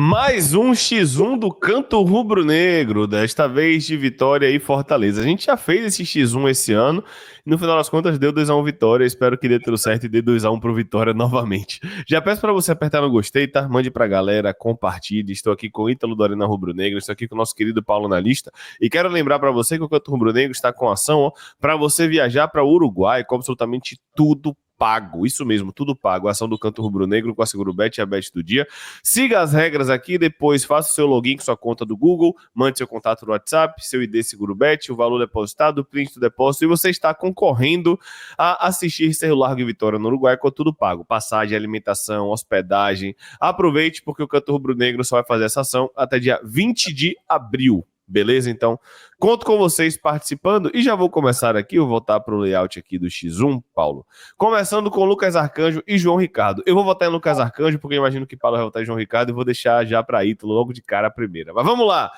Mais um X1 do canto rubro-negro, desta vez de Vitória e Fortaleza. A gente já fez esse X1 esse ano e no final das contas deu 2-1 Vitória. Espero que dê tudo certo e dê 2-1 pro Vitória novamente. Já peço para você apertar no gostei, tá? Mande pra galera, compartilhe. Estou aqui com o Ítalo do Arena Rubro-Negro, estou aqui com o nosso querido Paulo na lista e quero lembrar para você que o canto rubro-negro está com ação para você viajar para o Uruguai com absolutamente tudo pago, isso mesmo, tudo pago, a ação do Canto Rubro-Negro com a Segurobet e a Bet do Dia. Siga as regras aqui, depois faça o seu login com sua conta do Google, mande seu contato no WhatsApp, seu ID Segurobet, o valor depositado, o print do depósito, e você está concorrendo a assistir Cerro Largo e Vitória no Uruguai com tudo pago, passagem, alimentação, hospedagem. Aproveite porque o Canto Rubro-Negro só vai fazer essa ação até dia 20 de abril. Beleza? Então, conto com vocês participando e já vou começar aqui, vou voltar para o layout aqui do X1, Paulo. Começando com Lucas Arcanjo e João Ricardo. Eu vou votar em Lucas Arcanjo porque eu imagino que Paulo vai votar em João Ricardo e vou deixar já para Ítalo logo de cara a primeira. Mas vamos lá!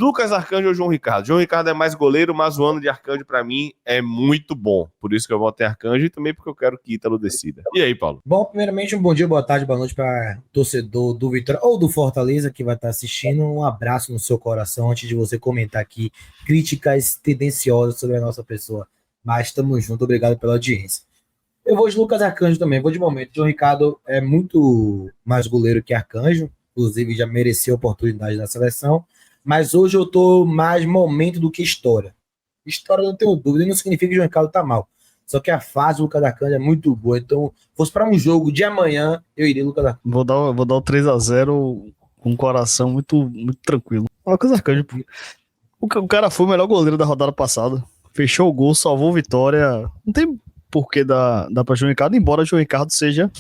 Lucas Arcanjo ou João Ricardo? João Ricardo é mais goleiro, mas o ano de Arcanjo para mim é muito bom. Por isso que eu voto em Arcanjo e também porque eu quero que Ítalo decida. E aí, Paulo? Bom, primeiramente, um bom dia, boa tarde, boa noite para torcedor do Vitória ou do Fortaleza que vai estar assistindo. Um abraço no seu coração antes de você comentar aqui críticas tendenciosas sobre a nossa pessoa. Mas estamos juntos, obrigado pela audiência. Eu vou de Lucas Arcanjo também, vou de momento. João Ricardo é muito mais goleiro que Arcanjo, inclusive já mereceu oportunidade na seleção. Mas hoje eu tô mais momento do que história. História não tenho dúvida, e não significa que o João Ricardo tá mal. Só que a fase do Lucas Arcanjo é muito boa. Então, fosse para um jogo de amanhã, eu iria Lucas Arcanjo. Vou dar o 3-0 com um coração muito, muito tranquilo. Lucas Arcanjo, o cara foi o melhor goleiro da rodada passada. Fechou o gol, salvou a vitória. Não tem porquê dar para João Ricardo, embora o João Ricardo seja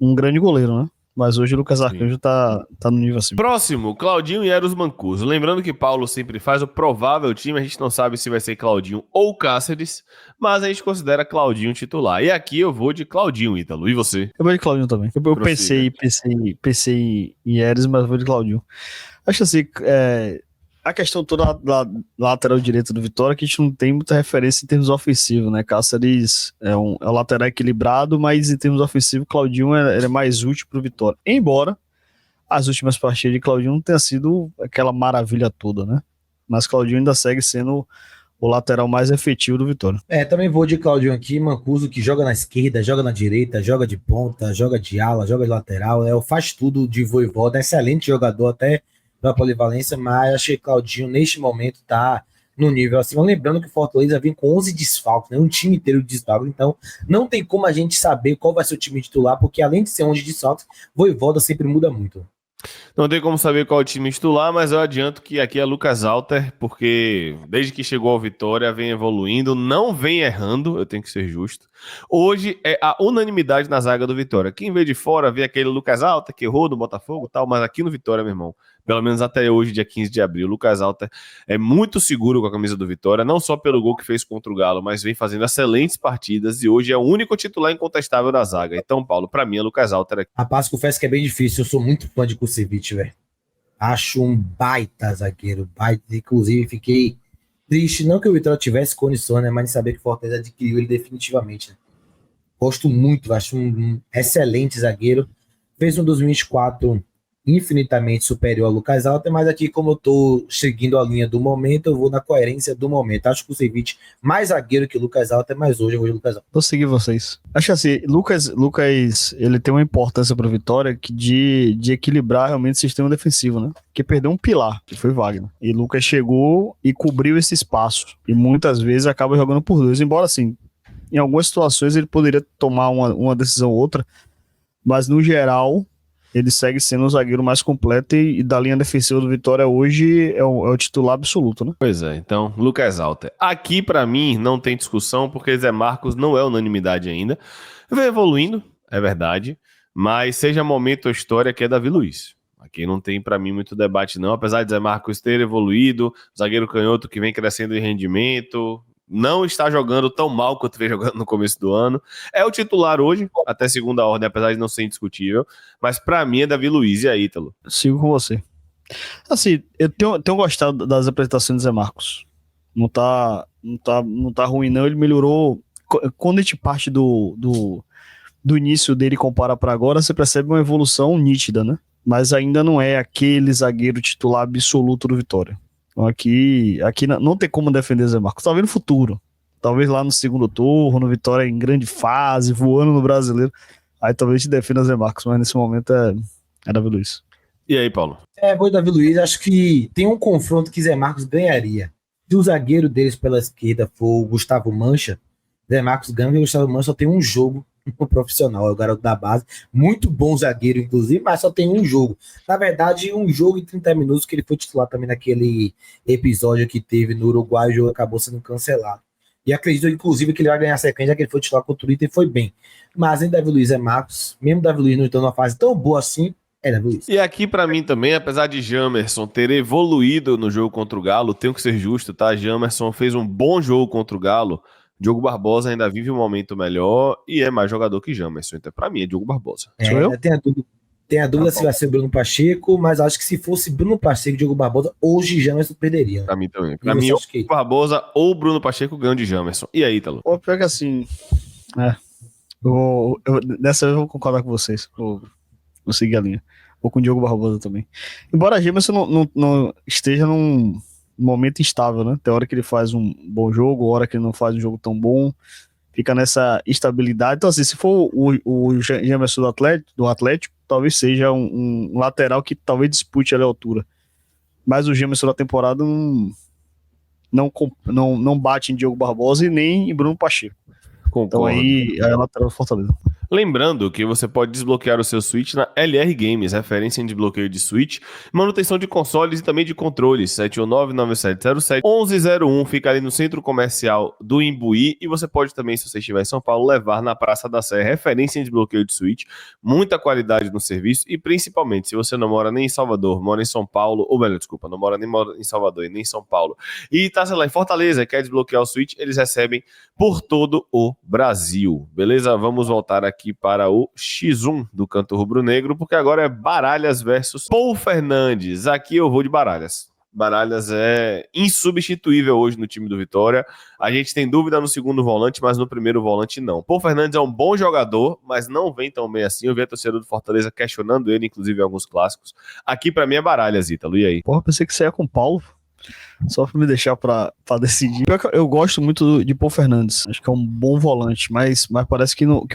um grande goleiro, né? Mas hoje o Lucas Arcanjo tá no nível assim. Próximo, Claudinho e Eros Mancuso. Lembrando que Paulo sempre faz o provável time, a gente não sabe se vai ser Claudinho ou Cáceres, mas a gente considera Claudinho titular. E aqui eu vou de Claudinho, Ítalo. E você? Eu vou de Claudinho também. Eu pensei em Eros, mas eu vou de Claudinho. Acho assim, a questão toda da lateral direita do Vitória, que a gente não tem muita referência em termos ofensivos, né? Cáceres é um lateral equilibrado, mas em termos ofensivos, Claudinho é mais útil pro Vitória. Embora as últimas partidas de Claudinho não tenha sido aquela maravilha toda, né? Mas Claudinho ainda segue sendo o lateral mais efetivo do Vitória. Também vou de Claudinho aqui, Mancuso, que joga na esquerda, joga na direita, joga de ponta, joga de ala, joga de lateral, faz tudo de Vojvoda, excelente jogador até da polivalência, mas acho que Claudinho neste momento tá no nível assim. Lembrando que o Fortaleza vem com 11 desfalques, né? Um time inteiro de desfalques, então não tem como a gente saber qual vai ser o time titular, porque além de ser 11 desfalques, Vojvoda sempre muda muito. Não tem como saber qual é o time titular, mas eu adianto que aqui é Lucas Alter, porque desde que chegou ao Vitória vem evoluindo, não vem errando, eu tenho que ser justo. Hoje é a unanimidade na zaga do Vitória. Quem vê de fora vê aquele Lucas Alter que errou do Botafogo e tal, mas aqui no Vitória, meu irmão, pelo menos até hoje, dia 15 de abril, o Lucas Alter é muito seguro com a camisa do Vitória, não só pelo gol que fez contra o Galo, mas vem fazendo excelentes partidas e hoje é o único titular incontestável da zaga. Então, Paulo, pra mim é Lucas Alter aqui. Rapaz, confesso que é bem difícil, eu sou muito fã de Kusevich, velho. Acho um baita zagueiro, inclusive fiquei triste, não que o Vitória tivesse condições, né, mas de saber que o Fortaleza adquiriu ele definitivamente. Né? Gosto muito, acho um excelente zagueiro, fez um 2024 infinitamente superior ao Lucas Alter, mas aqui como eu tô seguindo a linha do momento, eu vou na coerência do momento. Acho que o Kusevich mais zagueiro que o Lucas Alter, mas hoje eu vou de Lucas Alter. Vou seguir vocês. Acho assim, Lucas, ele tem uma importância para a Vitória de equilibrar realmente o sistema defensivo, né? Porque perdeu um pilar, que foi Wagner. E Lucas chegou e cobriu esse espaço. E muitas vezes acaba jogando por dois, embora assim, em algumas situações ele poderia tomar uma decisão ou outra, mas no geral ele segue sendo o zagueiro mais completo e da linha defensiva do Vitória hoje é o titular absoluto, né? Pois é, então, Lucas Alter. Aqui, pra mim, não tem discussão, porque Zé Marcos não é unanimidade ainda. Vem evoluindo, é verdade, mas seja momento ou história que é Davi Luiz. Aqui não tem pra mim muito debate não, apesar de Zé Marcos ter evoluído, zagueiro canhoto que vem crescendo em rendimento, não está jogando tão mal quanto veio jogando no começo do ano. É o titular hoje, até segunda ordem, apesar de não ser indiscutível. Mas pra mim é Davi Luiz e aí, Ítalo. Sigo com você. Assim, eu tenho gostado das apresentações do Zé Marcos. Não tá ruim, não. Ele melhorou. Quando a gente parte do início dele e compara pra agora, você percebe uma evolução nítida, né? mas ainda não é aquele zagueiro titular absoluto do Vitória. Então aqui não tem como defender Zé Marcos. Talvez no futuro, talvez lá no segundo turno, Vitória em grande fase, voando no Brasileiro, aí talvez te defenda Zé Marcos, mas nesse momento é Davi Luiz. E aí, Paulo? Vou Davi Luiz, acho que tem um confronto que Zé Marcos ganharia. Se o zagueiro deles pela esquerda for o Gustavo Mancha, Zé Marcos ganha, porque o Gustavo Mancha só tem um jogo no profissional, é o garoto da base, muito bom zagueiro, inclusive, mas só tem um jogo. Na verdade, um jogo em 30 minutos, que ele foi titular também naquele episódio que teve no Uruguai, o jogo acabou sendo cancelado. E acredito, inclusive, que ele vai ganhar a sequência, já que ele foi titular contra o Inter e foi bem. Mas em Davi Luiz é Marcos, mesmo Davi Luiz não estando numa fase tão boa assim, é Davi Luiz. E aqui pra mim também, apesar de Jamerson ter evoluído no jogo contra o Galo, tenho que ser justo, tá? Jamerson fez um bom jogo contra o Galo. Diogo Barbosa ainda vive um momento melhor e é mais jogador que Jamerson. Então, pra mim, é Diogo Barbosa. Sou eu? Tem a dúvida se vai ser Bruno Pacheco, mas acho que se fosse Bruno Pacheco e Diogo Barbosa, hoje Jamerson perderia. Pra mim também. Pra mim, ou Diogo Barbosa ou Bruno Pacheco ganham de Jamerson. E aí, Ítalo? Pô, pior que assim. Dessa vez eu vou concordar com vocês. Vou seguir a linha. Vou com o Diogo Barbosa também. Embora Jamerson não esteja num momento instável, né? Tem hora que ele faz um bom jogo, hora que ele não faz um jogo tão bom, fica nessa instabilidade. Então, assim, se for o Jamerson do Atlético, talvez seja um lateral que talvez dispute ali a altura. Mas o Jamerson da temporada não bate em Diogo Barbosa e nem em Bruno Pacheco. Concordo. Então aí é a lateral do Fortaleza. Lembrando que você pode desbloquear o seu Switch na LR Games, referência em desbloqueio de Switch, manutenção de consoles e também de controles, 719-9707-1101, fica ali no centro comercial do Imbuí, e você pode também, se você estiver em São Paulo, levar na Praça da Sé, referência em desbloqueio de Switch, muita qualidade no serviço, e principalmente, se você não mora nem em Salvador, mora em São Paulo, ou melhor, desculpa, não mora nem em Salvador e nem em São Paulo, e tá, sei lá, em Fortaleza, quer desbloquear o Switch, eles recebem por todo o Brasil, beleza? Vamos voltar aqui para o X1 do Canto Rubro-Negro, porque agora é Baralhas versus Paul Fernandes. Aqui eu vou de Baralhas. Baralhas é insubstituível hoje no time do Vitória. A gente tem dúvida no segundo volante, mas no primeiro volante não. Paul Fernandes é um bom jogador, mas não vem tão bem assim. Eu vi a torcedor do Fortaleza questionando ele, inclusive em alguns clássicos. Aqui pra mim é Baralhas, Ítalo. E aí? Porra, pensei que você ia com o Paulo. Só pra me deixar pra decidir. Eu gosto muito de Paul Fernandes. Acho que é um bom volante, mas parece que o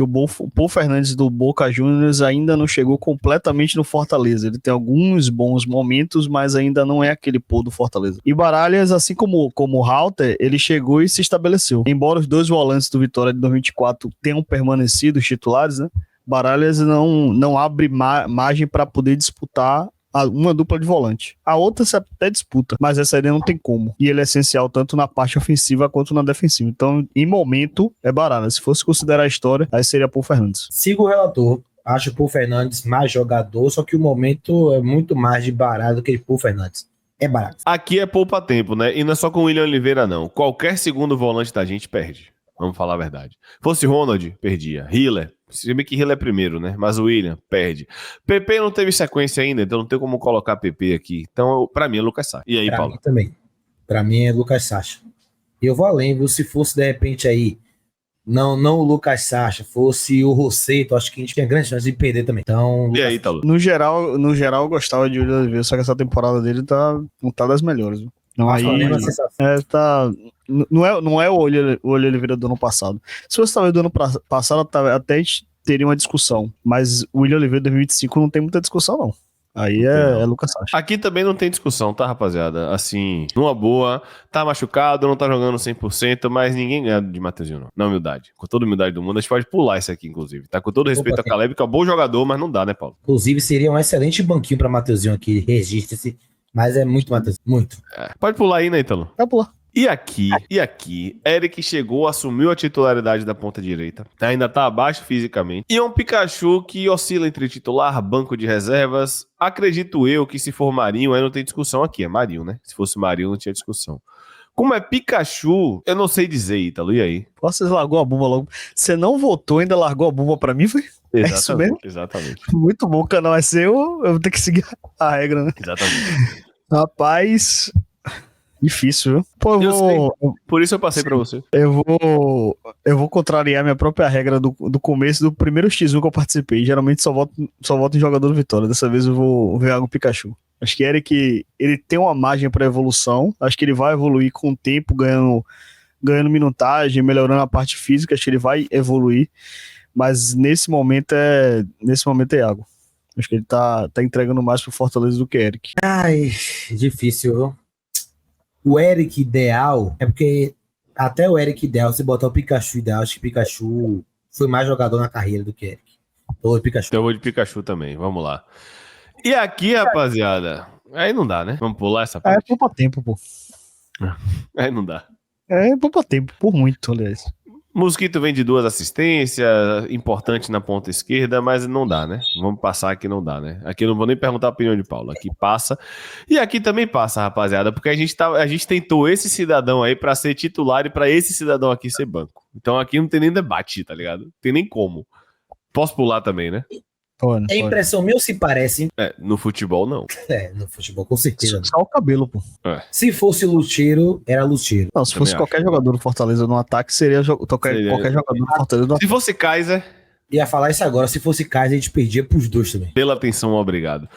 Paul Fernandes do Boca Juniors ainda não chegou completamente no Fortaleza. Ele tem alguns bons momentos, mas ainda não é aquele Paul do Fortaleza. E Baralhas, assim como o Halter, ele chegou e se estabeleceu. Embora os dois volantes do Vitória de 2024 tenham permanecido os titulares, né? Baralhas não abre margem para poder disputar uma dupla de volante. A outra você até disputa, mas essa aí não tem como. E ele é essencial tanto na parte ofensiva quanto na defensiva. Então, em momento, é Baralhas. Se fosse considerar a história, aí seria Paul Fernandes. Sigo o relator. Acho o Paul Fernandes mais jogador, só que o momento é muito mais de Baralhas do que de Paul Fernandes. É Baralhas. Aqui é poupa-tempo, né? E não é só com o William Oliveira, não. Qualquer segundo volante da gente perde. Vamos falar a verdade. Fosse Ronald, perdia. Hiller, se bem que Hiller é primeiro, né? Mas o William perde. PP não teve sequência ainda, então não tem como colocar PP aqui. Então, pra mim, é Lucas Sacha. E aí, pra Paulo? Mim também. Pra mim é Lucas Sacha. E eu vou além, viu? Se fosse, de repente, aí, não o Lucas Sacha, fosse o Rosseto, acho que a gente tinha grande chance de perder também. Então, e aí, Paulo? No geral, eu gostava de William Oliveira, só que essa temporada dele não tá das melhores, viu? Não, aí, não é o William Oliveira do ano passado. Se fosse talvez do ano passado, até a gente teria uma discussão. Mas o William Oliveira de 2025 não tem muita discussão, não. Aí é Lucas Sacha. Aqui também não tem discussão, tá, rapaziada? Assim, numa boa, tá machucado, não tá jogando 100%, mas ninguém ganha de Mateuzinho, não. Na humildade. Com toda a humildade do mundo, a gente pode pular isso aqui, inclusive. Tá? Com todo respeito a Caleb, que é um bom jogador, mas não dá, né, Paulo? Inclusive, seria um excelente banquinho pra Mateuzinho aqui. Registre-se. Mas é muito, Matheus, muito. Pode pular aí, né, Ítalo? Pode pular. E aqui, Eric chegou, assumiu a titularidade da ponta direita, ainda tá abaixo fisicamente, e é um Pikachu que oscila entre titular, banco de reservas. Acredito eu que se for Marinho, aí não tem discussão aqui, é Marinho, né? Se fosse Marinho, não tinha discussão. Como é Pikachu, eu não sei dizer, Ítalo, e aí? Você largou a bomba logo. Você não votou, ainda largou a bomba pra mim, foi? Exatamente, é isso mesmo? Exatamente. Muito bom, o canal é seu, eu vou ter que seguir a regra, né? Exatamente. Rapaz, Difícil, viu? Pô, Por isso eu passei pra você. Eu vou contrariar minha própria regra do começo do primeiro X1 que eu participei. Geralmente só voto em jogador do Vitória. Dessa vez eu vou ver algo Pikachu. Acho que Eric, ele tem uma margem para evolução. Acho que ele vai evoluir com o tempo, ganhando minutagem, melhorando a parte física. Acho que ele vai evoluir. Mas nesse momento é Iago. Acho que ele tá entregando mais pro Fortaleza do que Eric. Ai, difícil, viu? O Eric ideal é porque até o Eric ideal, se botar o Pikachu ideal, acho que Pikachu foi mais jogador na carreira do que Eric. Então eu vou de Pikachu também, vamos lá. E aqui, rapaziada, aí não dá, né? Vamos pular essa parte? É pouco tempo, pô. Aí não dá. É pouco tempo, por muito, aliás. Mosquito vem de 2 assistências, importante na ponta esquerda, mas não dá, né? Vamos passar aqui, não dá, né? Aqui eu não vou nem perguntar a opinião de Paulo, aqui passa. E aqui também passa, rapaziada, porque a gente tentou esse cidadão aí pra ser titular e pra esse cidadão aqui ser banco. Então aqui não tem nem debate, tá ligado? Não tem nem como. Posso pular também, né? É impressão minha ou se parece? No futebol não. No futebol com certeza. Só o cabelo, pô. Se fosse Lucheiro, era Lucheiro. Não, se fosse qualquer jogador do Fortaleza no ataque, seria qualquer jogador do Fortaleza no ataque. Se fosse Kaiser... Ia falar isso agora, se fosse Kaiser, a gente perdia pros dois também. Pela atenção, obrigado.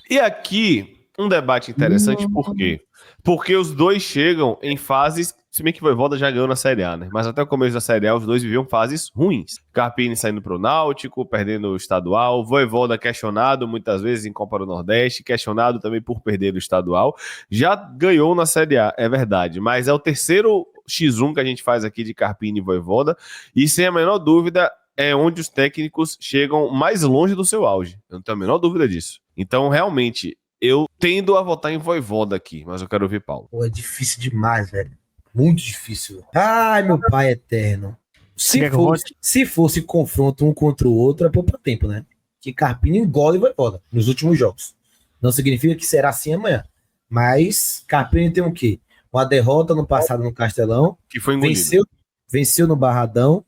E aqui, um debate interessante, por quê? Porque os dois chegam em fases, se bem que o Voivoda já ganhou na Série A, né? Mas até o começo da Série A, os dois viviam fases ruins. Carpini saindo pro Náutico, perdendo o estadual, Voivoda questionado muitas vezes em Copa do Nordeste, questionado também por perder o estadual. Já ganhou na Série A, é verdade, mas é o terceiro X1 que a gente faz aqui de Carpini e Voivoda, e sem a menor dúvida, é onde os técnicos chegam mais longe do seu auge. Eu não tenho a menor dúvida disso. Então, realmente, eu tendo a votar em Voivoda aqui, mas eu quero ouvir Paulo. Pô, é difícil demais, velho. Muito difícil. Ai, meu pai eterno. Se fosse confronto um contra o outro, é pouco tempo, né? Que Carpini engole Voivoda nos últimos jogos. Não significa que será assim amanhã. Mas Carpini tem o quê? Uma derrota no passado no Castelão. Que foi engolido. Venceu no Barradão.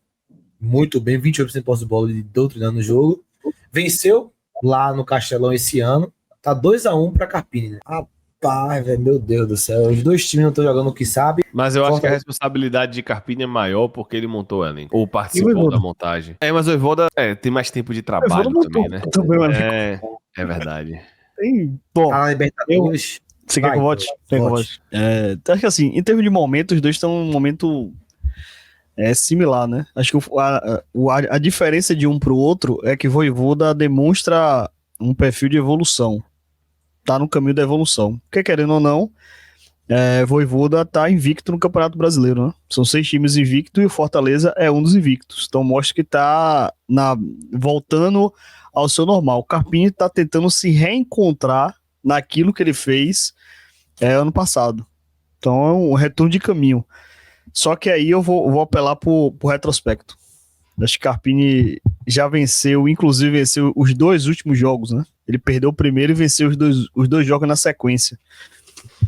Muito bem, 28% de posse de bola e doutrinando o jogo. Venceu lá no Castelão esse ano. Tá 2-1 pra Carpini, né? Rapaz, velho, meu Deus do céu. Os dois times não estão jogando o que sabe. Mas eu acho que a responsabilidade de Carpini é maior porque ele montou o elenco. Ou participou da montagem. Mas o Voivoda tem mais tempo de trabalho também, né? É verdade. Bom, tá na Libertadores. Você quer que eu vote? Acho que assim, em termos de momento, os dois estão em um momento similar, né? Acho que a diferença de um pro outro é que Voivoda demonstra um perfil de evolução. Tá no caminho da evolução. Porque, querendo ou não, Voivoda tá invicto no Campeonato Brasileiro, né? São 6 times invictos e o Fortaleza é um dos invictos. Então mostra que tá voltando ao seu normal. O Carpini tá tentando se reencontrar naquilo que ele fez ano passado. Então é um retorno de caminho. Só que aí eu vou apelar pro retrospecto. Acho que Carpini já venceu, inclusive venceu os 2 últimos jogos, né? Ele perdeu o primeiro e venceu os dois jogos na sequência.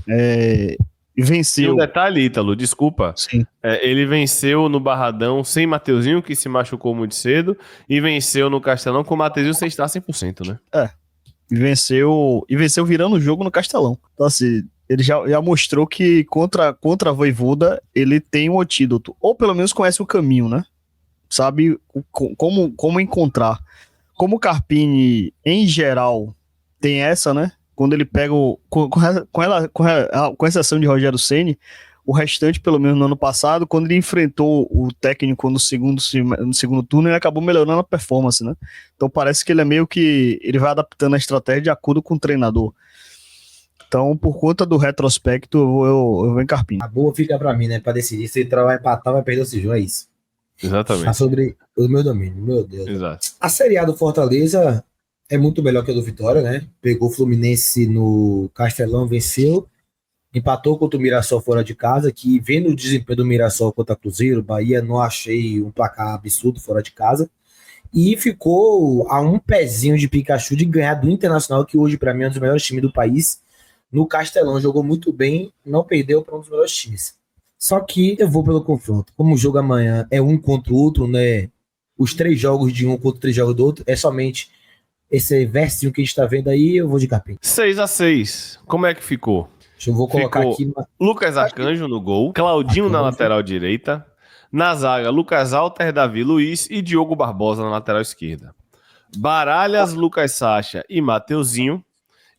E venceu. E um detalhe, Ítalo, desculpa. Sim. Ele venceu no Barradão sem Mateuzinho, que se machucou muito cedo, e venceu no Castelão com o Mateuzinho sem estar 100%, né? E venceu virando o jogo no Castelão. Então, assim, ele já mostrou que contra a Voivoda ele tem um antídoto. Ou pelo menos conhece o caminho, né? Sabe como encontrar. Como o Carpini, em geral, tem essa, né? Quando ele pega com exceção de Rogério Ceni, o restante, pelo menos no ano passado, quando ele enfrentou o técnico no segundo turno, ele acabou melhorando a performance, né? Então parece que ele é meio que ele vai adaptando a estratégia de acordo com o treinador. Então, por conta do retrospecto, eu vou em Carpini. A boa fica pra mim, né? Pra decidir se ele vai empatar, vai perder o Sijão, é isso. Exatamente. Tá sobre o meu domínio, meu Deus. Exato. A Série A do Fortaleza é muito melhor que a do Vitória, né? Pegou o Fluminense no Castelão, venceu. Empatou contra o Mirassol fora de casa, que vendo o desempenho do Mirassol contra o Cruzeiro, Bahia, não achei um placar absurdo fora de casa. E ficou a um pezinho de Pikachu de ganhar do Internacional, que hoje para mim é um dos melhores times do país. No Castelão jogou muito bem, não perdeu para um dos melhores times. Só que eu vou pelo confronto. Como o jogo amanhã é um contra o outro, né? Os 3 jogos de um contra 3 jogos do outro, é somente esse versinho que a gente tá vendo aí, eu vou de Carpini. 6-6. Como é que ficou? Eu vou colocar Ficou aqui. Lucas Arcanjo no gol, Claudinho na lateral direita, na zaga Lucas Alter, Davi Luiz e Diogo Barbosa na lateral esquerda. Baralhas, Lucas Sacha e Mateuzinho.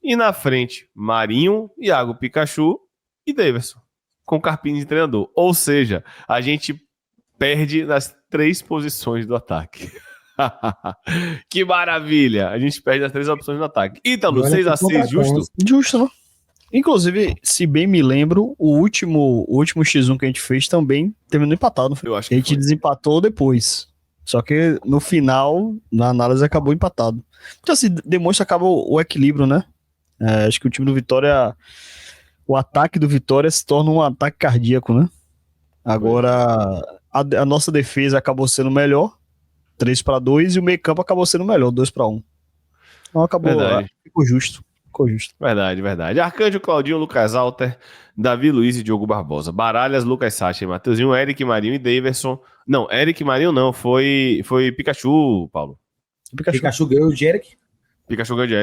E na frente, Marinho, Iago Pikachu e Daverson, com Carpini de treinador. Ou seja, a gente perde nas 3 posições do ataque. Que maravilha! A gente perde as 3 opções do ataque. Ítalo, 6-6, justo? Justo, né? Inclusive, se bem me lembro, o último X1 que a gente fez também terminou empatado. Eu acho que a gente foi. desempatou depois. Só que no final, na análise, acabou empatado. Então, assim, demonstra que acaba o equilíbrio, né? Acho que o time do Vitória, o ataque do Vitória se torna um ataque cardíaco, né? Agora, a nossa defesa acabou sendo melhor, 3-2, e o meio campo acabou sendo melhor, 2-1. Então acabou, ficou justo. Verdade. Arcanjo, Claudinho, Lucas Alter, Davi Luiz e Diogo Barbosa. Baralhas, Lucas Sacha e Mateuzinho, Eric, Marinho e Daverson. Não, Eric, Marinho não, foi Pikachu, Paulo. Pikachu ganhou o Jerick. Pikachu ganhou de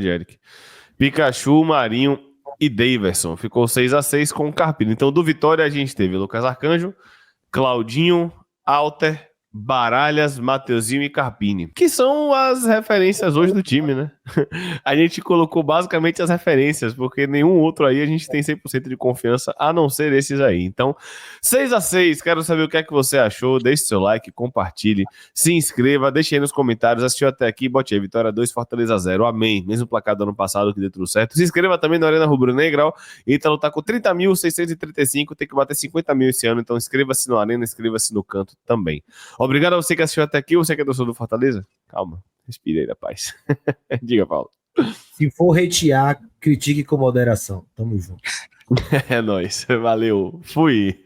Eric. Pikachu, Marinho e Daverson. Ficou 6-6 com o Carpino. Então, do Vitória, a gente teve Lucas Arcanjo, Claudinho, Alter, Baralhas, Mateuzinho e Carpini, que são as referências hoje do time, né? A gente colocou basicamente as referências, porque nenhum outro aí a gente tem 100% de confiança, a não ser esses aí. Então, 6-6, quero saber o que é que você achou, deixe seu like, compartilhe, se inscreva, deixe aí nos comentários, assistiu até aqui, bote aí, Vitória 2, Fortaleza 0, amém, mesmo placar do ano passado que deu tudo certo. Se inscreva também na Arena Rubro Negra, Ítalo tá com 30.635, tem que bater 50 mil esse ano, então inscreva-se no Arena, inscreva-se no Canto também. Obrigado a você que assistiu até aqui, você que é torcedor do Fortaleza. Calma, respire aí, rapaz. Diga, Paulo. Se for hatear, critique com moderação. Tamo junto. É nóis, valeu, fui.